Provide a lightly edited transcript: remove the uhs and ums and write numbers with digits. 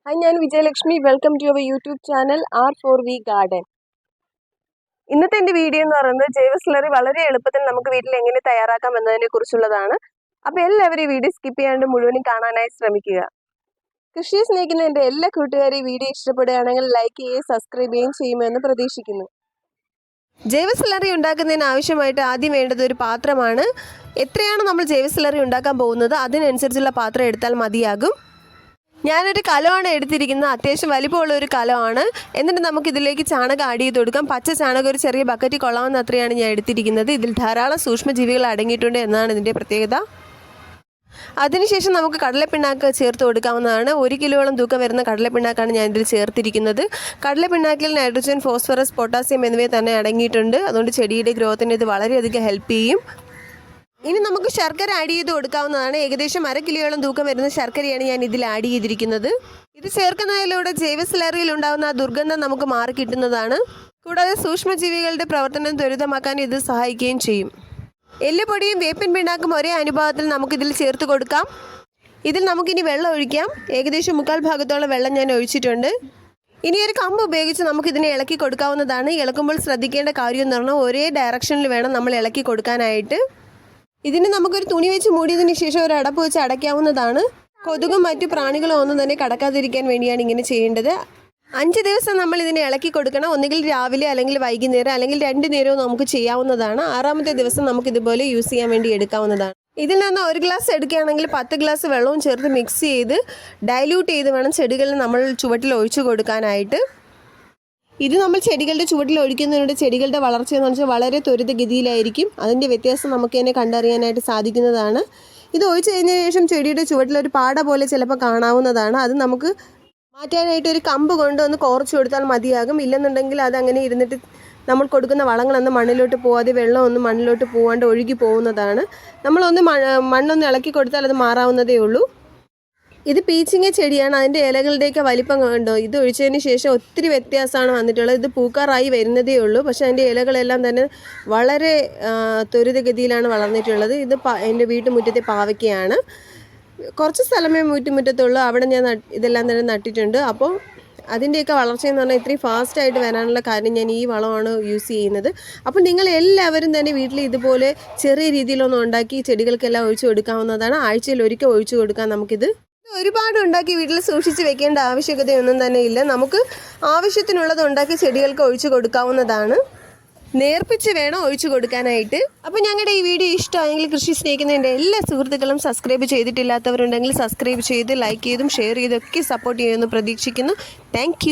Hi, ഞാൻ Vijayalakshmi. Welcome to our YouTube channel R4V garden. ഇന്നത്തെ എൻ്റെ വീഡിയോ എന്ന് പറയുന്നത് ജൈവ സ്ലറി വളരെ എളുപ്പത്തിൽ നമുക്ക് വീട്ടിൽ എങ്ങനെ തയ്യാറാക്കാം എന്നതിനെ കുറിച്ചുള്ളതാണ്. അപ്പോൾ എല്ലാവരും ഈ വീഡിയോ സ്കിപ്പ് ചെയ്യാണ്ട് മുഴുവനും കാണാനായി ശ്രമിക്കുക. കൃഷിയെ സ്നേഹിക്കുന്ന എൻ്റെ എല്ലാ കൂട്ടുകാരും ഈ വീഡിയോ ഇഷ്ടപ്പെടുകയാണെങ്കിൽ ലൈക്ക് ചെയ്യുകയും സബ്സ്ക്രൈബ് ചെയ്യുകയും ചെയ്യുമെന്ന് പ്രതീക്ഷിക്കുന്നു. ജൈവ സ്ലറി ഉണ്ടാക്കുന്നതിന് ആവശ്യമായിട്ട് ആദ്യം വേണ്ടത് ഒരു പാത്രമാണ്. എത്രയാണ് നമ്മൾ ജൈവ സ്ലറി ഉണ്ടാക്കാൻ പോകുന്നത് അതിനനുസരിച്ചുള്ള പാത്രം എടുത്താൽ മതിയാകും. ഞാനൊരു കലമാണ് എടുത്തിരിക്കുന്നത്, അത്യാവശ്യം വലിപ്പമുള്ള ഒരു കലമാണ്. എന്നിട്ട് നമുക്കിതിലേക്ക് ചാണകം ആഡ് ചെയ്ത് കൊടുക്കാം. പച്ച ചാണകം ഒരു ചെറിയ ബക്കറ്റിൽ കൊള്ളാവുന്ന അത്രയാണ് ഞാൻ എടുത്തിരിക്കുന്നത്. ഇതിൽ ധാരാളം സൂക്ഷ്മജീവികൾ അടങ്ങിയിട്ടുണ്ട് എന്നാണ് ഇതിൻ്റെ പ്രത്യേകത. അതിനുശേഷം നമുക്ക് കടലപ്പിണ്ണാക്ക് ചേർത്ത് കൊടുക്കാവുന്നതാണ്. 1 കിലോളം തൂക്കം വരുന്ന കടലപ്പിണ്ണാക്കാണ് ഞാൻ ഇതിൽ ചേർത്തിരിക്കുന്നത്. കടലപ്പിണ്ണാക്കിൽ നൈട്രജൻ, ഫോസ്ഫറസ്, പൊട്ടാസ്യം എന്നിവ തന്നെ അടങ്ങിയിട്ടുണ്ട്. അതുകൊണ്ട് ചെടിയുടെ ഗ്രോത്തിന് ഇത് വളരെയധികം ഹെൽപ്പ് ചെയ്യും. ഇനി നമുക്ക് ശർക്കര ആഡ് ചെയ്ത് കൊടുക്കാവുന്നതാണ്. ഏകദേശം 1/2 കിലോയോളം തൂക്കം വരുന്ന ശർക്കരയാണ് ഞാൻ ഇതിൽ ആഡ് ചെയ്തിരിക്കുന്നത്. ഇത് ചേർക്കുന്നതിലൂടെ ജൈവ സ്ലറിയിൽ ഉണ്ടാകുന്ന ദുർഗന്ധം നമുക്ക് മാറി കിട്ടുന്നതാണ്. കൂടാതെ സൂക്ഷ്മജീവികളുടെ പ്രവർത്തനം ത്വരിതമാക്കാൻ ഇത് സഹായിക്കുകയും ചെയ്യും. എല്ലുപൊടിയും വേപ്പിൻ പിണ്ണാക്കും ഒരേ അനുപാതത്തിൽ നമുക്കിതിൽ ചേർത്ത് കൊടുക്കാം. ഇതിൽ നമുക്കിനി വെള്ളം ഒഴിക്കാം. ഏകദേശം 3/4 ഭാഗത്തോളം വെള്ളം ഞാൻ ഒഴിച്ചിട്ടുണ്ട്. ഇനി ഒരു കമ്പ് ഉപയോഗിച്ച് നമുക്കിതിനെ ഇളക്കി കൊടുക്കാവുന്നതാണ്. ഇളക്കുമ്പോൾ ശ്രദ്ധിക്കേണ്ട കാര്യം എന്ന് പറഞ്ഞാൽ ഒരേ ഡയറക്ഷനിൽ വേണം നമ്മൾ ഇളക്കി കൊടുക്കാനായിട്ട്. ഇതിന് നമുക്കൊരു തുണി വെച്ച് മൂടിയതിന് ശേഷം ഒരു അടപ്പ് വെച്ച് അടയ്ക്കാവുന്നതാണ്. കൊതുകും മറ്റു പ്രാണികളും ഒന്നും തന്നെ കടക്കാതിരിക്കാൻ വേണ്ടിയാണ് ഇങ്ങനെ ചെയ്യേണ്ടത്. 5 ദിവസം നമ്മൾ ഇതിനെ ഇളക്കി കൊടുക്കണം. ഒന്നുകിൽ രാവിലെ അല്ലെങ്കിൽ വൈകുന്നേരം അല്ലെങ്കിൽ 2 നേരവും നമുക്ക് ചെയ്യാവുന്നതാണ്. 6ാമത്തെ ദിവസം നമുക്കിതുപോലെ യൂസ് ചെയ്യാൻ വേണ്ടി എടുക്കാവുന്നതാണ്. ഇതിൽ നിന്ന് 1 ഗ്ലാസ് എടുക്കുകയാണെങ്കിൽ 10 ഗ്ലാസ് വെള്ളവും ചേർത്ത് മിക്സ് ചെയ്ത് ഡൈല്യൂട്ട് ചെയ്ത് വേണം ചെടികളിൽ നമ്മൾ ചുവട്ടിൽ ഒഴിച്ചു കൊടുക്കാനായിട്ട്. ഇത് നമ്മൾ ചെടികളുടെ ചുവട്ടിൽ ഒഴിക്കുന്നതിലൂടെ ചെടികളുടെ വളർച്ച എന്ന് വെച്ചാൽ വളരെ ത്വരിതഗതിയിലായിരിക്കും. അതിൻ്റെ വ്യത്യാസം നമുക്ക് തന്നെ കണ്ടറിയാനായിട്ട് സാധിക്കുന്നതാണ്. ഇത് ഒഴിച്ചു കഴിഞ്ഞതിന് ശേഷം ചെടിയുടെ ചുവട്ടിലൊരു പാട പോലെ ചിലപ്പോൾ കാണാവുന്നതാണ്. അത് നമുക്ക് മാറ്റാനായിട്ട് ഒരു കമ്പ് കൊണ്ട് ഒന്ന് കുറച്ച് കൊടുത്താൽ മതിയാകും. ഇല്ലെന്നുണ്ടെങ്കിൽ അതങ്ങനെ ഇരുന്നിട്ട് നമ്മൾ കൊടുക്കുന്ന വളങ്ങളൊന്നും മണ്ണിലോട്ട് പോവാതെ വെള്ളമൊന്നും മണ്ണിലോട്ട് പോകാണ്ട് ഒഴുകി പോകുന്നതാണ്. നമ്മളൊന്ന് മണ്ണൊന്ന് ഇളക്കി കൊടുത്താൽ അത് മാറാവുന്നതേ ഉള്ളൂ. ഇത് പീച്ചിങ്ങ ചെടിയാണ്. അതിൻ്റെ ഇലകളുടെയൊക്കെ വലിപ്പം കണ്ടോ? ഇത് ഒഴിച്ചതിന് ശേഷം ഒത്തിരി വ്യത്യാസമാണ് വന്നിട്ടുള്ളത്. ഇത് പൂക്കാറായി വരുന്നതേ ഉള്ളൂ. പക്ഷേ അതിൻ്റെ ഇലകളെല്ലാം തന്നെ വളരെ ത്വരിതഗതിയിലാണ് വളർന്നിട്ടുള്ളത്. ഇത് എൻ്റെ വീട്ടുമുറ്റത്തെ പാവയ്ക്കയാണ്. കുറച്ച് സ്ഥലമേ വീട്ടുമുറ്റത്തുള്ളൂ. അവിടെ ഞാൻ ഇതെല്ലാം തന്നെ നട്ടിട്ടുണ്ട്. അപ്പോൾ അതിൻ്റെയൊക്കെ വളർച്ചയെന്ന് പറഞ്ഞാൽ ഇത്രയും ഫാസ്റ്റായിട്ട് വരാനുള്ള കാര്യം ഞാൻ ഈ വളമാണ് യൂസ് ചെയ്യുന്നത്. അപ്പോൾ നിങ്ങൾ എല്ലാവരും തന്നെ വീട്ടിൽ ഇതുപോലെ ചെറിയ രീതിയിലൊന്നും ഉണ്ടാക്കി ചെടികൾക്കെല്ലാം ഒഴിച്ചു കൊടുക്കാവുന്നതാണ്. ആഴ്ചയിൽ ഒരിക്കൽ ഒഴിച്ചു കൊടുക്കാം നമുക്കിത്. ഒരുപാട് ഉണ്ടാക്കി വീട്ടിൽ സൂക്ഷിച്ച് വെക്കേണ്ട ആവശ്യകതയൊന്നും തന്നെ ഇല്ല. നമുക്ക് ആവശ്യത്തിനുള്ളത് ഉണ്ടാക്കി ചെടികൾക്ക് ഒഴിച്ചു കൊടുക്കാവുന്നതാണ്. നേർപ്പിച്ച് വേണം ഒഴിച്ചു കൊടുക്കാനായിട്ട്. അപ്പോൾ ഞങ്ങളുടെ ഈ വീഡിയോ ഇഷ്ടമായെങ്കിൽ കൃഷി സ്നേഹിക്കുന്ന എൻ്റെ എല്ലാ സുഹൃത്തുക്കളും സബ്സ്ക്രൈബ് ചെയ്തിട്ടില്ലാത്തവരുണ്ടെങ്കിൽ സബ്സ്ക്രൈബ് ചെയ്ത് ലൈക്ക് ചെയ്തും ഷെയർ ചെയ്തൊക്കെ സപ്പോർട്ട് ചെയ്യുമെന്ന് പ്രതീക്ഷിക്കുന്നു. താങ്ക്